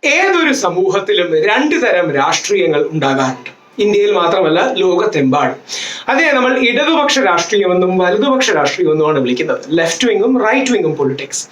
ഏതൊരു സമൂഹത്തിലും രണ്ടു തരം രാഷ്ട്രീയങ്ങൾ ഉണ്ടാകാറുണ്ട്. ഇന്ത്യയിൽ മാത്രമല്ല, ലോകത്തെമ്പാടും. അതേ നമ്മൾ ഇടതുപക്ഷ രാഷ്ട്രീയമെന്നും വലതുപക്ഷ രാഷ്ട്രീയമെന്നുമാണ് വിളിക്കുന്നത്. ലെഫ്റ്റ് വിങ്ങും റൈറ്റ് വിങ്ങും പൊളിറ്റിക്സ്.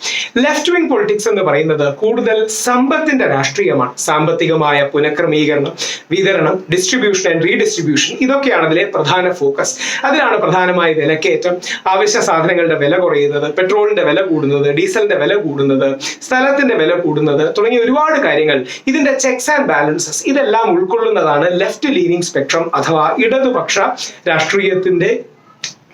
ലെഫ്റ്റ് വിങ് പൊളിറ്റിക്സ് എന്ന് പറയുന്നത് കൂടുതൽ സമ്പത്തിന്റെ രാഷ്ട്രീയമാണ്. സാമ്പത്തികമായ പുനഃക്രമീകരണം, വിതരണം, ഡിസ്ട്രിബ്യൂഷൻ ആൻഡ് റീഡിസ്ട്രിബ്യൂഷൻ, ഇതൊക്കെയാണ് അതിലെ പ്രധാന ഫോക്കസ്. അതിലാണ് പ്രധാനമായ വിലക്കയറ്റം, അവശ്യ സാധനങ്ങളുടെ വില കുറയുന്നത്, പെട്രോളിന്റെ വില കൂടുന്നത്, ഡീസലിന്റെ വില കൂടുന്നത്, സ്ഥലത്തിന്റെ വില കൂടുന്നത് തുടങ്ങിയ ഒരുപാട് കാര്യങ്ങൾ. ഇതിന്റെ ചെക്സ് ആൻഡ് ബാലൻസസ് ഇതെല്ലാം ഉൾക്കൊള്ളുന്നതാണ് ലെഫ്റ്റ് ലീനിങ് സ്പെക്ട്രം അഥവാ ഇടതുപക്ഷ രാഷ്ട്രീയത്തിന്റെ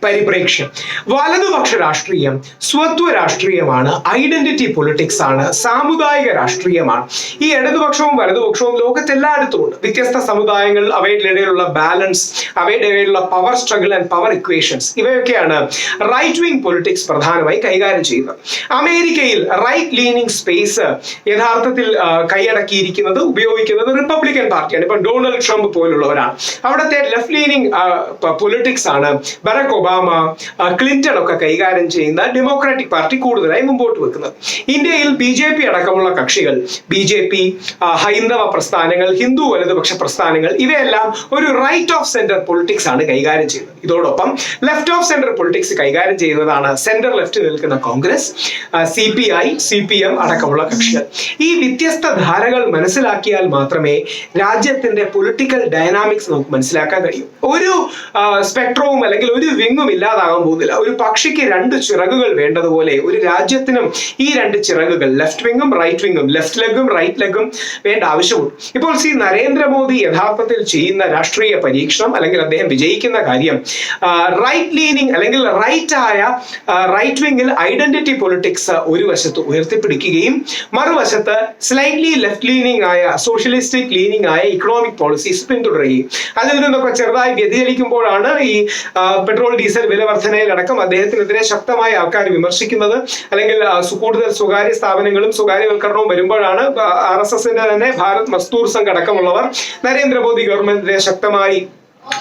പരിപ്രേക്ഷ്യം. വലതുപക്ഷ രാഷ്ട്രീയം സ്വത്വ രാഷ്ട്രീയമാണ്, ഐഡന്റിറ്റി പൊളിറ്റിക്സ് ആണ്, സാമുദായിക രാഷ്ട്രീയമാണ്. ഈ ഇടതുപക്ഷവും വലതുപക്ഷവും ലോകത്തെല്ലായിടത്തും ഉണ്ട്. വ്യത്യസ്ത സമുദായങ്ങൾ, അവയുടെ ഇടയിലുള്ള ബാലൻസ്, അവയുടെ ഇടയിലുള്ള power struggle and power equations, ഇവയൊക്കെയാണ് റൈറ്റ് വിങ് പൊളിറ്റിക്സ് പ്രധാനമായി കൈകാര്യം ചെയ്യുന്നത്. അമേരിക്കയിൽ റൈറ്റ് ലീനിങ് സ്പേസ് യഥാർത്ഥത്തിൽ കൈയടക്കിയിരിക്കുന്നത്, ഉപയോഗിക്കുന്നത് റിപ്പബ്ലിക്കൻ പാർട്ടിയാണ്. ഇപ്പൊ ഡൊണാൾഡ് ട്രംപ് പോലുള്ളവരാണ്. അവിടുത്തെ ലെഫ്റ്റ് ലീനിങ് പൊളിറ്റിക്സ് ആണ് ബറാക് ഒബാമ, ക്ലിന്റൺ ഒക്കെ കൈകാര്യം ചെയ്യുന്ന ഡെമോക്രാറ്റിക് പാർട്ടി കൂടുതലായി മുമ്പോട്ട് വെക്കുന്നത്. ഇന്ത്യയിൽ BJP അടക്കമുള്ള കക്ഷികൾ, BJP, ഹൈന്ദവ പ്രസ്ഥാനങ്ങൾ, ഹിന്ദു വലതുപക്ഷ പ്രസ്ഥാനങ്ങൾ, ഇവയെല്ലാം ഒരു റൈറ്റ് ഓഫ് സെന്റർ പൊളിറ്റിക്സ് ആണ് കൈകാര്യം ചെയ്യുന്നത്. ഇതോടൊപ്പം ലെഫ്റ്റ് ഓഫ് സെന്റർ പൊളിറ്റിക്സ് കൈകാര്യം ചെയ്യുന്നതാണ് സെന്റർ ലെഫ്റ്റ് നിൽക്കുന്ന കോൺഗ്രസ്, CPI, CPM അടക്കമുള്ള കക്ഷികൾ. ഈ വ്യത്യസ്ത ധാരകൾ മനസ്സിലാക്കിയാൽ മാത്രമേ രാജ്യത്തിന്റെ പൊളിറ്റിക്കൽ ഡൈനാമിക്സ് നമുക്ക് മനസ്സിലാക്കാൻ കഴിയൂ. ഒരു സ്പെക്ട്രവും അല്ലെങ്കിൽ ഒരു വിങ്ങും ഇല്ലാതാകാൻ പോകുന്നില്ല. ഒരു പക്ഷിക്ക് രണ്ട് ചിറകുകൾ വേണ്ടതുപോലെ ഒരു രാജ്യത്തിനും ഈ രണ്ട് ചിറകുകൾ, ലെഫ്റ്റ് വിങ്ങും റൈറ്റ് വിങ്ങും, ലെഫ്റ്റ് ലെഗും റൈറ്റ് ലെഗും വേണ്ട ആവശ്യമുണ്ട്. ഇപ്പോൾ നരേന്ദ്രമോദി യഥാർത്ഥത്തിൽ ചെയ്യുന്ന രാഷ്ട്രീയ പരീക്ഷണം അല്ലെങ്കിൽ അദ്ദേഹം വിജയിക്കുന്ന കാര്യം റൈറ്റ് ലീനിങ് അല്ലെങ്കിൽ റൈറ്റ് വിങ്ങിൽ ഐഡന്റിറ്റി പൊളിറ്റിക്സ് ഒരു വശത്ത് ഉയർത്തിപ്പിടിക്കുകയും മറുവശത്ത് സ്ലൈറ്റ്ലി ലെഫ്റ്റ് ലീനിങ് ആയ സോഷ്യലിസ്റ്റിക് ലീനിങ് ആയ ഇക്കണോമിക് പോളിസീസ് പിന്തുടരുകയും അതിൽ നിന്നൊക്കെ ചെറുതായി വ്യതിചലിക്കുമ്പോഴാണ് ഈ പെട്രോൾ ഡീസൽ വില വർധനയിലടക്കം അദ്ദേഹത്തിനെതിരെ ശക്തമായ ആൾക്കാർ വിമർശിക്കുന്നത്. അല്ലെങ്കിൽ കൂടുതൽ സ്വകാര്യ സ്ഥാപനങ്ങളും സ്വകാര്യവൽക്കരണവും വരുമ്പോഴാണ് RSSന്റെ തന്നെ ഭാരത് മസ്ദൂർ സംഘ് അടക്കമുള്ളവർ നരേന്ദ്രമോദി ഗവൺമെന്റിനെ ശക്തമായി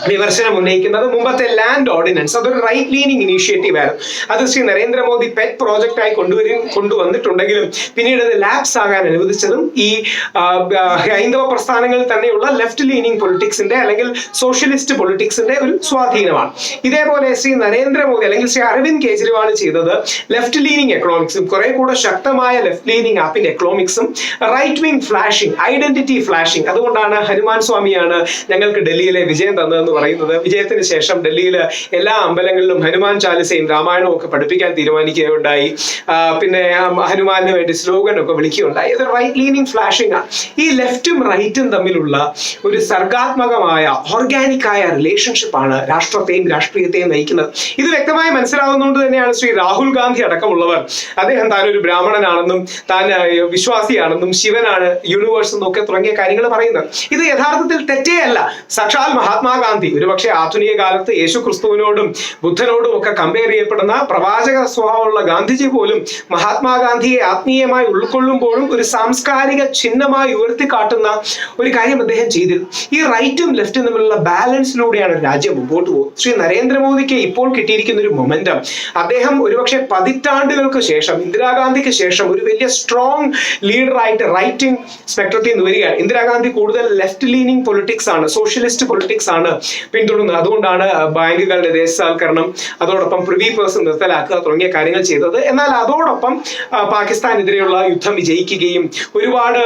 വിമർശനം ഉന്നയിക്കുന്നത്. മുമ്പത്തെ ലാൻഡ് ഓർഡിനൻസ് അതൊരു റൈറ്റ് ലീനിങ് ഇനീഷ്യേറ്റീവ് ആയിരുന്നു. അത് നരേന്ദ്രമോദി പെറ്റ് പ്രോജക്റ്റ് ആയി കൊണ്ടുവന്നിട്ടുണ്ടെങ്കിലും പിന്നീട് അത് ലാപ്സ് ആകാൻ അനുവദിച്ചതും ഈ ഹൈന്ദവ പ്രസ്ഥാനങ്ങളിൽ തന്നെയുള്ള ലെഫ്റ്റ് ലീനിങ് പൊളിറ്റിക്സിന്റെ അല്ലെങ്കിൽ സോഷ്യലിസ്റ്റ് പൊളിറ്റിക്സിന്റെ ഒരു സ്വാധീനമാണ്. ഇതേപോലെ നരേന്ദ്രമോദി അല്ലെങ്കിൽ അരവിന്ദ് കെജ്രിവാൾ ചെയ്തത് ലെഫ്റ്റ് ലീനിങ് എക്കണോമിക്സും കുറെ കൂടെ ശക്തമായ ലെഫ്റ്റ് ലീനിങ് ആപ്പിന്റെ എക്കണോമിക്സും right wing flashing, identity flashing. അതുകൊണ്ടാണ് ഹനുമാൻ സ്വാമിയാണ് ഞങ്ങൾക്ക് ഡൽഹിയിലെ വിജയം തന്നതെന്ന് പറയുന്നത്. വിജയത്തിന് ശേഷം ഡൽഹിയിൽ എല്ലാ അമ്പലങ്ങളിലും ഹനുമാൻ ചാലിസയും രാമായണവും ഒക്കെ പഠിപ്പിക്കാൻ തീരുമാനിക്കുകയുണ്ടായി. പിന്നെ ഹനുമാന് വേണ്ടി സ്ലോഗൻ ഒക്കെ വിളിക്കുകയുണ്ടായി. അത് റൈറ്റ് ലീനിങ് ഫ്ലാഷിംഗ് ആണ്. ഈ ലെഫ്റ്റും റൈറ്റും തമ്മിലുള്ള ഒരു സർഗാത്മകമായ ഓർഗാനിക് ആയ റിലേഷൻഷിപ്പ് ആണ് രാഷ്ട്രത്തെയും രാഷ്ട്രീയത്തെയും നയിക്കുന്നത്. ഇത് വ്യക്തമായി മനസ്സിലാവുന്നതുകൊണ്ട് തന്നെയാണ് രാഹുൽ ഗാന്ധി അടക്കമുള്ളവർ അദ്ദേഹം താനൊരു ബ്രാഹ്മണനാണെന്നും താൻ വിശ്വാസിയാണെന്നും ശിവനാണ് യൂണിവേഴ്സ് എന്നും ഒക്കെ തുടങ്ങിയ കാര്യങ്ങൾ പറയുന്നത്. ഇത് യഥാർത്ഥത്തിൽ തെറ്റേ അല്ല. സാക്ഷാൽ മഹാത്മാഗാന്ധി, ഒരുപക്ഷെ ആധുനിക കാലത്ത് യേശു ക്രിസ്തുവിനോടും ബുദ്ധനോടും ഒക്കെ കമ്പയർ ചെയ്യപ്പെടുന്ന പ്രവാചക സ്വഭാവമുള്ള ഗാന്ധിജി പോലും മഹാത്മാഗാന്ധിയെ ആത്മീയമായി ഉൾക്കൊള്ളുമ്പോഴും ഒരു സാംസ്കാരിക ചിഹ്നമായി ഉയർത്തിക്കാട്ടുന്ന ഒരു കാര്യം അദ്ദേഹം ചെയ്തിരുന്നു. ഈ റൈറ്റും ലെഫ്റ്റും തമ്മിലുള്ള ബാലൻസിലൂടെയാണ് രാജ്യം മുമ്പോട്ട് പോകുന്നത്. നരേന്ദ്രമോദിക്ക് ഇപ്പോൾ കിട്ടിയിരിക്കുന്ന ഒരു മൊമെന്റം, അദ്ദേഹം ഒരുപക്ഷെ പതിറ്റാണ്ടുകൾക്ക് ശേഷം, ഇന്ദിരാഗാന്ധിക്ക് ശേഷം ഒരു വലിയ സ്ട്രോങ് ലീഡറായിട്ട് റൈറ്റിംഗ് സ്പെക്ട്രത്തിൽ നിന്ന് വരികയാണ്. ഇന്ദിരാഗാന്ധി കൂടുതൽ ലെഫ്റ്റ് ലീനിങ് പൊളിറ്റിക്സ് ആണ്, സോഷ്യലിസ്റ്റ് പൊളിറ്റിക്സ് ആണ് പിന്തുടരുന്നത്. അതുകൊണ്ടാണ് ബാങ്കുകളുടെ ദേശസാൽക്കരണം, അതോടൊപ്പം പ്രിവി പേഴ്സ് നിർത്തലാക്കുക തുടങ്ങിയ കാര്യങ്ങൾ ചെയ്തത്. എന്നാൽ അതോടൊപ്പം പാകിസ്ഥാനെതിരെയുള്ള യുദ്ധം വിജയിക്കുകയും ഒരുപാട്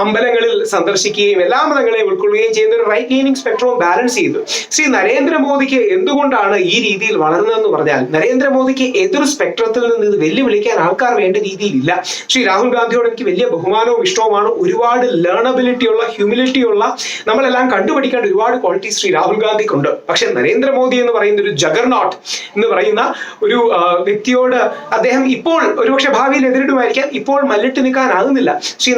അമ്പലങ്ങളിൽ സന്ദർശിക്കുകയും എല്ലാ മതങ്ങളെയും ഉൾക്കൊള്ളുകയും ചെയ്യുന്ന ഒരു റൈറ്റ് ലീനിങ് സ്പെക്ട്രവും ബാലൻസ് ചെയ്തു. നരേന്ദ്രമോദിക്ക് എന്തുകൊണ്ടാണ് ഈ രീതിയിൽ വളർന്നതെന്ന് പറഞ്ഞാൽ, നരേന്ദ്രമോദിക്ക് എതിർ സ്പെക്ട്രത്തിൽ നിന്ന് ഇത് വെല്ലുവിളിക്കാൻ ആൾക്കാർ വേണ്ട രീതിയിലില്ല. രാഹുൽ ഗാന്ധിയോട് എനിക്ക് വലിയ ബഹുമാനവും ഇഷ്ടവുമാണ്. ഒരുപാട് ലേണബിലിറ്റി ഉള്ള, ഹ്യൂമിലിറ്റി ഉള്ള, നമ്മളെല്ലാം കണ്ടുപിടിക്കേണ്ട ഒരുപാട് ക്വാളിറ്റീസ് രാഹുൽ ഗാന്ധിക്കുണ്ട്. പക്ഷെ നരേന്ദ്രമോദി എന്ന് പറയുന്ന ഒരു ജഗർനോട്ട് എന്ന് പറയുന്ന ഒരു വ്യക്തിയോട് അദ്ദേഹം ഇപ്പോൾ ഒരുപക്ഷെ ഭാവിയിൽ എതിരിടുമായിരിക്കാം, ഇപ്പോൾ മല്ലിട്ട് നിൽക്കാനാകുന്നില്ല.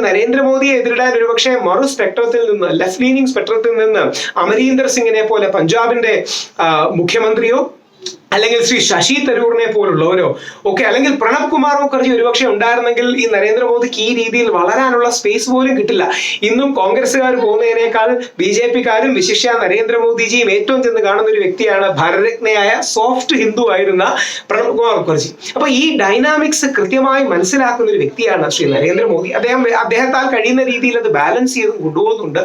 നരേന്ദ്രമോദിയെ എതിരിടാൻ ഒരുപക്ഷെ മറു സ്പെക്ട്രത്തിൽ നിന്ന്, ലെഫ്റ്റ് ലീനിങ് സ്പെക്ട്രത്തിൽ നിന്ന് അമരീന്ദർ സിംഗിനെ പോലെ പഞ്ചാബിന്റെ മുഖ്യമന്ത്രിയോ അല്ലെങ്കിൽ ശ്രീ ശശി തരൂറിനെ പോലുള്ളവരോ ഒക്കെ, അല്ലെങ്കിൽ പ്രണബ് കുമാർ മുഖർജി ഒരുപക്ഷെ ഉണ്ടായിരുന്നെങ്കിൽ ഈ നരേന്ദ്രമോദിക്ക് ഈ രീതിയിൽ വളരാനുള്ള സ്പേസ് പോലും കിട്ടില്ല. ഇന്നും കോൺഗ്രസ്സുകാർ പോകുന്നതിനേക്കാൾ BJP-ക്കാരും വിശിഷ്യ നരേന്ദ്രമോദിജിയും ഏറ്റവും ചെന്ന് കാണുന്ന ഒരു വ്യക്തിയാണ് ഭാരതരത്നയായ സോഫ്റ്റ് ഹിന്ദു ആയിരുന്ന പ്രണബ് കുമാർ മുഖർജി. അപ്പൊ ഈ ഡൈനാമിക്സ് കൃത്യമായി മനസ്സിലാക്കുന്ന ഒരു വ്യക്തിയാണ് ശ്രീ നരേന്ദ്രമോദി. അദ്ദേഹത്താൽ കഴിയുന്ന രീതിയിൽ അത് ബാലൻസ് ചെയ്ത് കൊണ്ടുപോകുന്നുണ്ട്.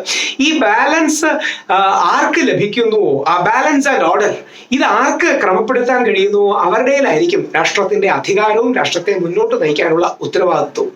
ഈ ബാലൻസ് ആർക്ക് ലഭിക്കുന്നുവോ, ആ ബാലൻസ് ആൻഡ് ഓർഡർ ഇത് ആർക്ക് ക്രമപ്പെടുത്താൻ കഴിയുന്നുവോ അവരുടെയിലായിരിക്കും രാഷ്ട്രത്തിന്റെ അധികാരവും രാഷ്ട്രത്തെ മുന്നോട്ട് നയിക്കാനുള്ള ഉത്തരവാദിത്വവും.